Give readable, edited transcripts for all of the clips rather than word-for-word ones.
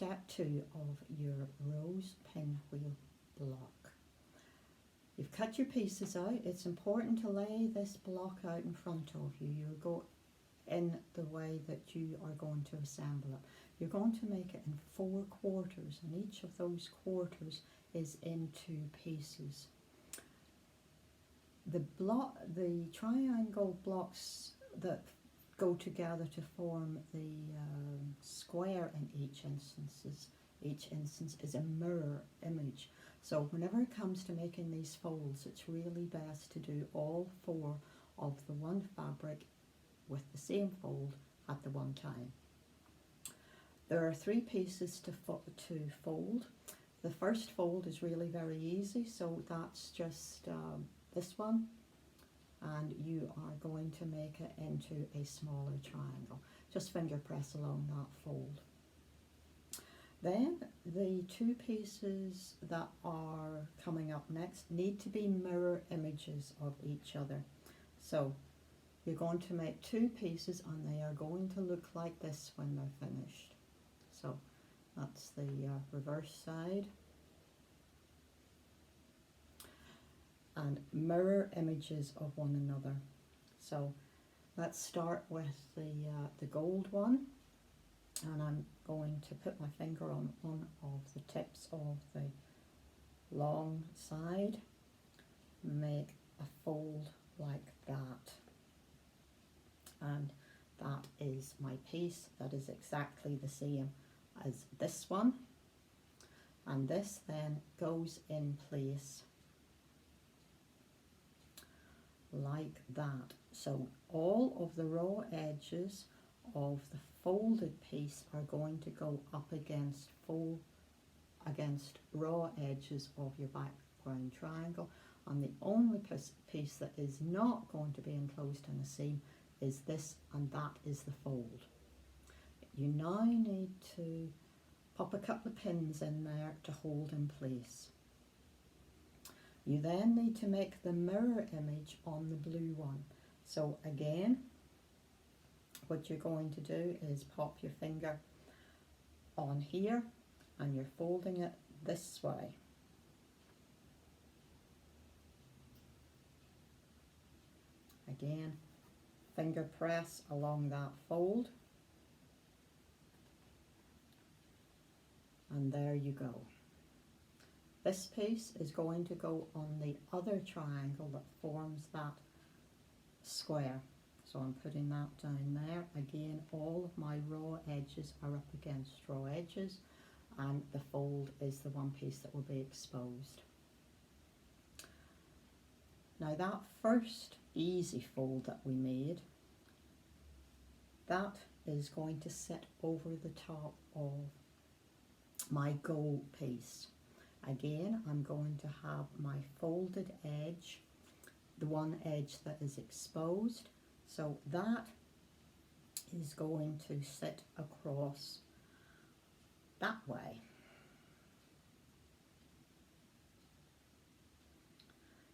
step 2 of your rose pinwheel block. You've cut your pieces out. It's important to lay this block out in front of you. You go in the way that you are going to assemble it. You're going to make it in 4 quarters, and each of those quarters is in 2 pieces. The triangle blocks that go together to form the square in each instance is a mirror image. So whenever it comes to making these folds, it's really best to do all 4 of the one fabric with the same fold at the one time. There are 3 pieces to fold. The first fold is really very easy, so that's just this one, and you are going to make it into a smaller triangle. Just finger press along that fold. Then the 2 pieces that are coming up next need to be mirror images of each other. So you're going to make 2 pieces, and they are going to look like this when they're finished. So that's the reverse side. And mirror images of one another. So let's start with the gold one, and I'm going to put my finger on one of the tips of the long side, make a fold like that, and that is my piece. That is exactly the same as this one, and this then goes in place like that. So all of the raw edges of the folded piece are going to go up against raw edges of your background triangle, and the only piece that is not going to be enclosed in a seam is this, and that is the fold. You now need to pop a couple of pins in there to hold in place. You then need to make the mirror image on the blue one. So again, what you're going to do is pop your finger on here, and you're folding it this way. Again, finger press along that fold, and there you go. This piece is going to go on the other triangle that forms that square. So I'm putting that down there. Again, all of my raw edges are up against raw edges, and the fold is the one piece that will be exposed. Now that first easy fold that we made, that is going to sit over the top of my gold piece. Again, I'm going to have my folded edge, the one edge that is exposed, so that is going to sit across that way.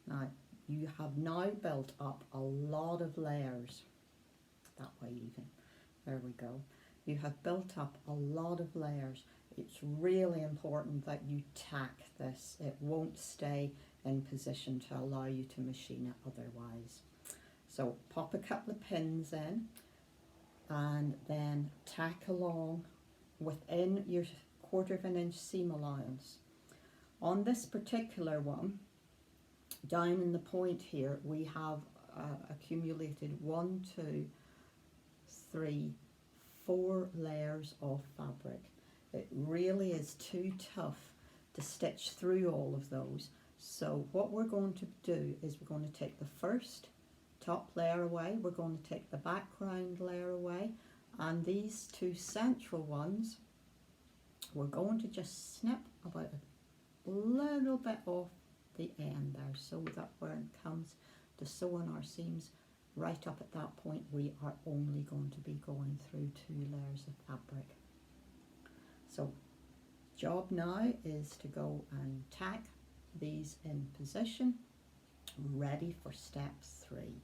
Now, you have now built up a lot of layers, that way even, there we go. You have built up a lot of layers. It's really important that you tack this. It won't stay in position to allow you to machine it otherwise. So pop a couple of pins in, and then tack along within your 1/4 of an inch seam allowance. On this particular one, down in the point here, we have accumulated 1, 2, 3, 4 layers of fabric. It really is too tough to stitch through all of those. So what we're going to do is we're going to take the first top layer away, we're going to take the background layer away, and these 2 central ones, we're going to just snip about a little bit off the end there, so that when it comes to sewing our seams, right up at that point, we are only going to be going through 2 layers of fabric. So job now is to go and tack these in position, ready for step 3.